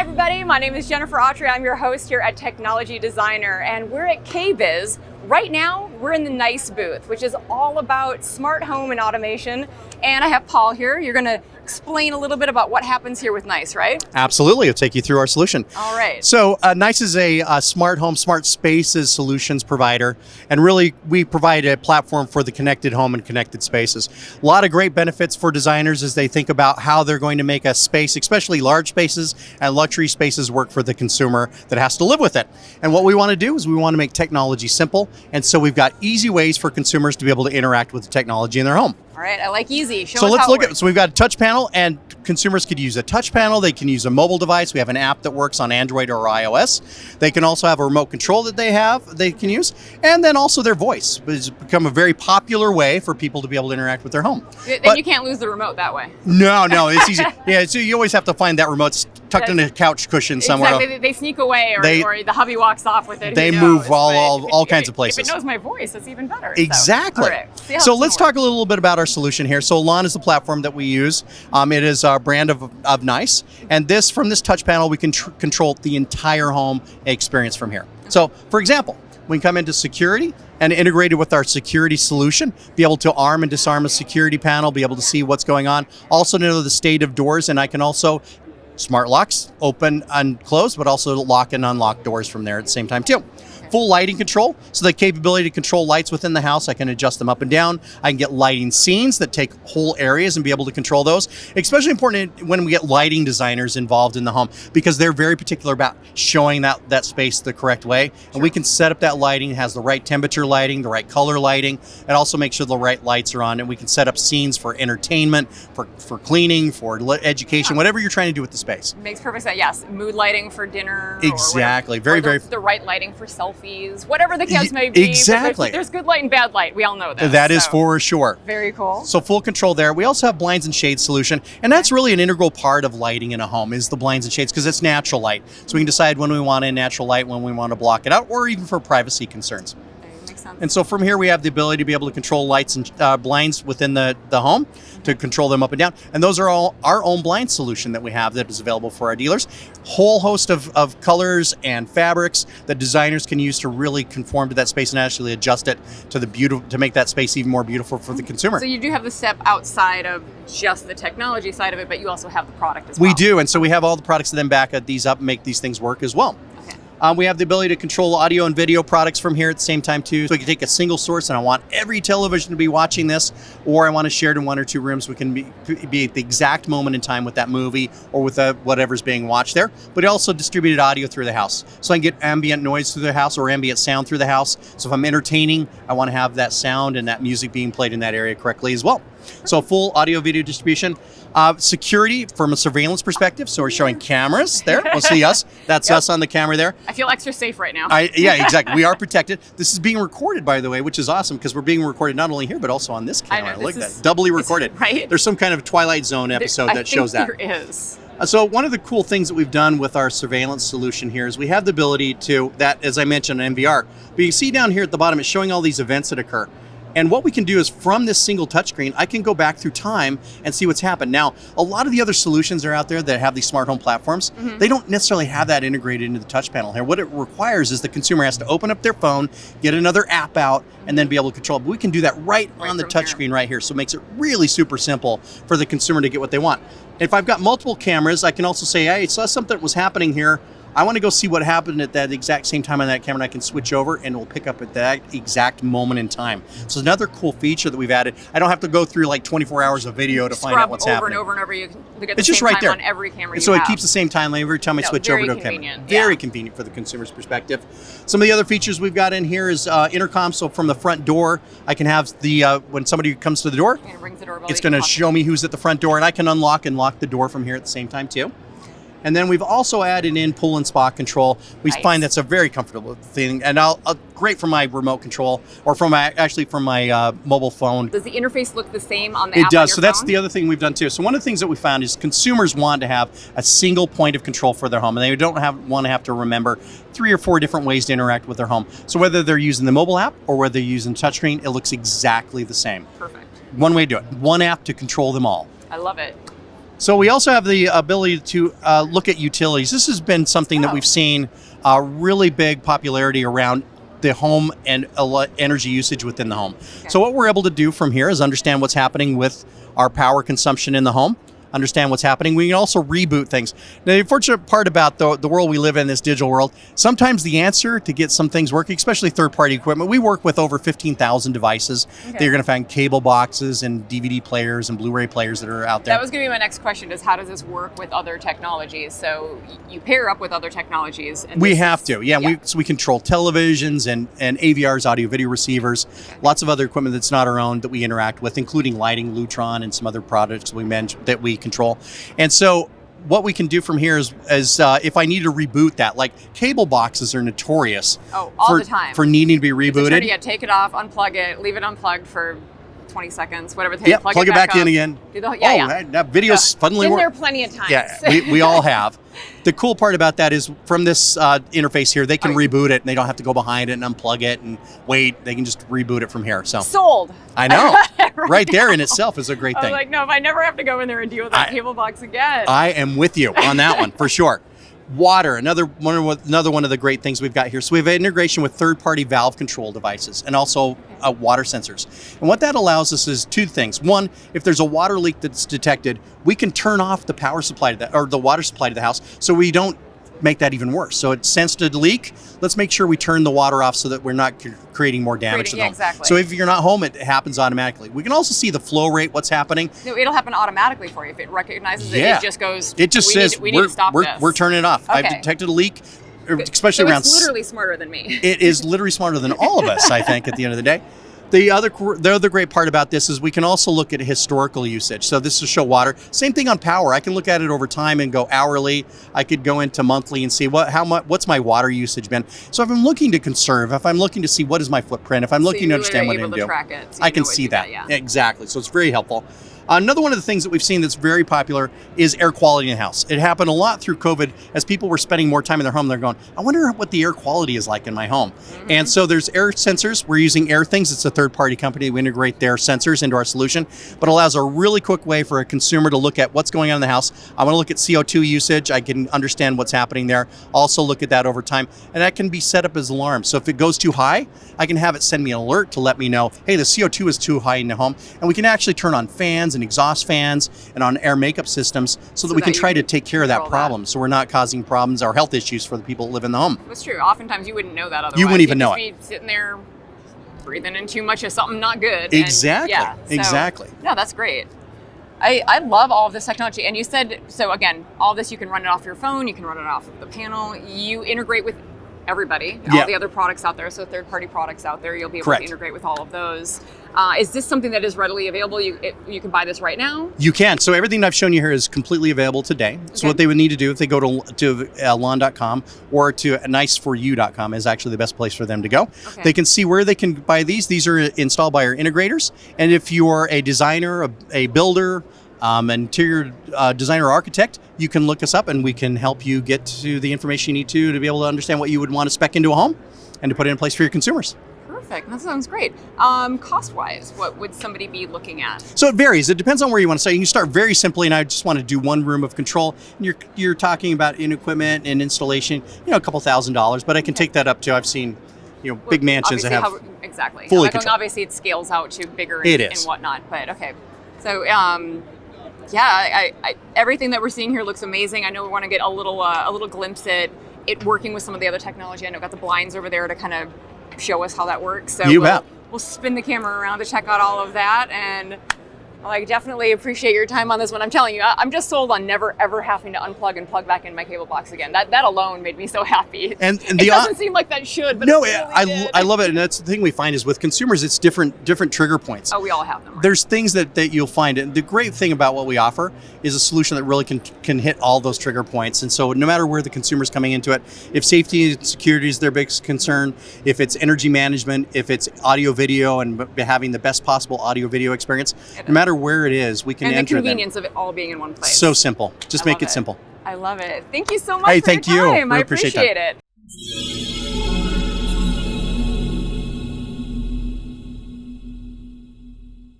Hi everybody, my name is Jennifer Autry. I'm your host here at Technology Designer, and we're at KBIS. Right now, we're in the NICE booth, which is all about smart home and automation. And I have Paul here. You're going to explain a little bit about what happens here with NICE, right? Absolutely. I'll take you through our solution. All right. So NICE is a smart home, smart spaces solutions provider. And really, we provide a platform for the connected home and connected spaces. A lot of great benefits for designers as they think about how they're going to make a space, especially large spaces and luxury spaces, work for the consumer that has to live with it. And what we want to do is we want to make technology simple. And so we've got easy ways for consumers to be able to interact with the technology in their home. All right, I like easy. Show So us let's how it look works. at, so we've got a touch panel, and consumers could use a touch panel. They can use a mobile device. We have an app that works on Android or iOS. They can also have a remote control that they can use. And then also their voice has become a very popular way for people to be able to interact with their home. Then you can't lose the remote that way. No, it's easy. Yeah, so you always have to find that remote tucked in a couch cushion somewhere. Exactly. They sneak away, or the hubby walks off with it. They Who move knows? all kinds of places. If it knows my voice, that's even better. Exactly. So, all right. So let's talk a little bit about our solution here. So Lawn is the platform that we use. It is our brand of NICE. And from this touch panel, we can control the entire home experience from here. So for example, we can come into security and integrated with our security solution, be able to arm and disarm a security panel, be able to see what's going on. Also know the state of doors, and I can also smart locks, open and close, but also lock and unlock doors from there at the same time too. Full lighting control, so the capability to control lights within the house. I can adjust them up and down. I can get lighting scenes that take whole areas and be able to control those. Especially important when we get lighting designers involved in the home, because they're very particular about showing that space the correct way. And we can set up that lighting, has the right temperature lighting, the right color lighting, and also make sure the right lights are on. And we can set up scenes for entertainment, for cleaning, for education, whatever you're trying to do with the space. Makes perfect sense. Yes, mood lighting for dinner. Exactly. Or the right lighting for selfies. Whatever the case may be. Exactly. There's good light and bad light. We all know that. That is for sure. Very cool. So full control there. We also have blinds and shades solution, and that's really an integral part of lighting in a home is the blinds and shades, because it's natural light. So we can decide when we want in natural light, when we want to block it out, or even for privacy concerns. Makes sense. And so from here, we have the ability to be able to control lights and blinds within the home, to control them up and down. And those are all our own blind solution that we have that is available for our dealers. Whole host of colors and fabrics that designers can use to really conform to that space and actually adjust it to make that space even more beautiful for the consumer. So you do have the step outside of just the technology side of it, but you also have the product as well. We do, and so we have all the products to then back these up and make these things work as well. We have the ability to control audio and video products from here at the same time too. So we can take a single source, and I want every television to be watching this, or I want to share it in one or two rooms. We can be at the exact moment in time with that movie or with whatever's being watched there. But it also distributed audio through the house. So I can get ambient noise through the house or ambient sound through the house. So if I'm entertaining, I want to have that sound and that music being played in that area correctly as well. So full audio video distribution. Security from a surveillance perspective. So we're showing cameras there. We'll see us. That's us on the camera there. I feel extra safe right now. Yeah, exactly. We are protected. This is being recorded, by the way, which is awesome, because we're being recorded not only here, but also on this camera. Look at that. Doubly recorded. Right. There's some kind of Twilight Zone episode that shows that. There is. So one of the cool things that we've done with our surveillance solution here is we have the ability to, as I mentioned, on MVR. But you can see down here at the bottom, it's showing all these events that occur. And what we can do is from this single touchscreen, I can go back through time and see what's happened. Now, a lot of the other solutions that are out there that have these smart home platforms, they don't necessarily have that integrated into the touch panel here. What it requires is the consumer has to open up their phone, get another app out, and then be able to control it. But we can do that right on the touchscreen right here. So it makes it really super simple for the consumer to get what they want. If I've got multiple cameras, I can also say, hey, I saw something was happening here. I want to go see what happened at that exact same time on that camera, and I can switch over and it will pick up at that exact moment in time. So it's another cool feature that we've added. I don't have to go through like 24 hours of video to find out what's happening. Over and over. You can look at the it's just same right time there on every camera you so have. It keeps the same timeline every time I switch over to a camera. Very convenient for the consumer's perspective. Some of the other features we've got in here is intercom. So from the front door, I can have when somebody comes to the door, it's going to show me who's at the front door, and I can unlock and lock the door from here at the same time too. And then we've also added in pull and spot control. We find that's a very comfortable thing, and great for my remote control or from my mobile phone. Does the interface look the same on the app? It does. So that's the other thing we've done too. So one of the things that we found is consumers want to have a single point of control for their home, and they don't want to have to remember 3 or 4 different ways to interact with their home. So whether they're using the mobile app or whether they're using touchscreen, it looks exactly the same. Perfect. One way to do it. One app to control them all. I love it. So we also have the ability to look at utilities. This has been something that we've seen really big popularity around the home and energy usage within the home. Okay. So what we're able to do from here is understand what's happening with our power consumption in the home, understand what's happening. We can also reboot things. Now, the unfortunate part about the world we live in, this digital world, sometimes the answer to get some things working, especially third-party equipment, we work with over 15,000 devices that you're going to find cable boxes and DVD players and Blu-ray players that are out there. That was going to be my next question, is how does this work with other technologies? So you pair up with other technologies. And we have to, yeah. We control televisions and AVRs, audio video receivers, lots of other equipment that's not our own that we interact with, including lighting, Lutron, and some other products we mentioned that we control. And so what we can do from here is if I need to reboot that, like cable boxes are notorious the time for needing to be rebooted. Take it off, unplug it, leave it unplugged for 20 seconds, whatever it takes. Yeah, plug it back in again. That video's suddenly been there plenty of times. Yeah, we all have. The cool part about that is from this interface here, they can reboot it and they don't have to go behind it and unplug it and wait. They can just reboot it from here. So sold. I know. right there in itself is a great thing. I was like, no, if I never have to go in there and deal with that cable box again. I am with you on that one for sure. Water, another one of the great things we've got here. So we have an integration with third-party valve control devices and also water sensors. And what that allows us is two things. One, if there's a water leak that's detected, we can turn off the power supply to that, or the water supply to the house, so we don't make that even worse. So it sensed a leak. Let's make sure we turn the water off so that we're not creating more damage to the home. Exactly. So if you're not home, it happens automatically. We can also see the flow rate, what's happening. No, it'll happen automatically for you if it recognizes it. It just goes. It just says we need to stop this. We're turning it off. I've detected a leak, especially around. It's literally smarter than me. It is literally smarter than all of us, I think, at the end of the day. The other great part about this is we can also look at historical usage. So this is show water. Same thing on power. I can look at it over time and go hourly. I could go into monthly and see what's my water usage been. So if I'm looking to conserve, if I'm looking to see what is my footprint, if I'm looking to understand what I'm doing, I can see that. Exactly. So it's very helpful. Another one of the things that we've seen that's very popular is air quality in the house. It happened a lot through COVID as people were spending more time in their home. They're going, I wonder what the air quality is like in my home. Mm-hmm. And so there's air sensors. We're using Air Things. It's a third-party company. We integrate their sensors into our solution, but allows a really quick way for a consumer to look at what's going on in the house. I want to look at CO2 usage. I can understand what's happening there. Also look at that over time. And that can be set up as alarms. So if it goes too high, I can have it send me an alert to let me know, hey, the CO2 is too high in the home. And we can actually turn on fans and exhaust fans and on air makeup systems so that we can try to take care of that problem. So we're not causing problems or health issues for the people that live in the home. That's true. Oftentimes you wouldn't know that otherwise. You wouldn't even know it. You'd be sitting there breathing in too much of something not good. Exactly. Exactly. No, that's great. I love all of this technology. And you said, so again, all this, you can run it off your phone, you can run it off of the panel, you integrate with everybody, all the other products out there, so third-party products out there, you'll be able to integrate with all of those. Is this something that is readily available? You can buy this right now? You can. So everything I've shown you here is completely available today. So what they would need to do if they go to lawn.com or to niceforyou.com is actually the best place for them to go. Okay. They can see where they can buy these. These are installed by our integrators. And if you're a designer, a builder, interior designer or architect, you can look us up and we can help you get to the information you need to be able to understand what you would want to spec into a home and to put it in place for your consumers. Perfect. That sounds great. Cost-wise, what would somebody be looking at? So it varies. It depends on where you want to start. You can start very simply, and I just want to do one room of control. And you're talking about in equipment and installation, a couple $1,000s, but I can take that up to, I've seen, big mansions that have fully control. Obviously, it scales out to bigger and whatnot, but okay. So, I everything that we're seeing here looks amazing. I know we want to get a little glimpse at it working with some of the other technology. I know we've got the blinds over there to kind of show us how that works. So we'll spin the camera around to check out all of that, and I definitely appreciate your time on this one. I'm telling you, I'm just sold on never ever having to unplug and plug back in my cable box again. That alone made me so happy. And it doesn't seem like that should, but no, I love it, and that's the thing we find is with consumers, it's different trigger points. Oh, we all have them. Right? There's things that you'll find, and the great thing about what we offer is a solution that really can hit all those trigger points. And so no matter where the consumer's coming into it, if safety and security is their biggest concern, if it's energy management, if it's audio video and having the best possible audio video experience, no matter where it is, we can enter them. And the convenience of it all being in one place. So simple. Just make it simple. I love it. Thank you so much for your time. I appreciate it.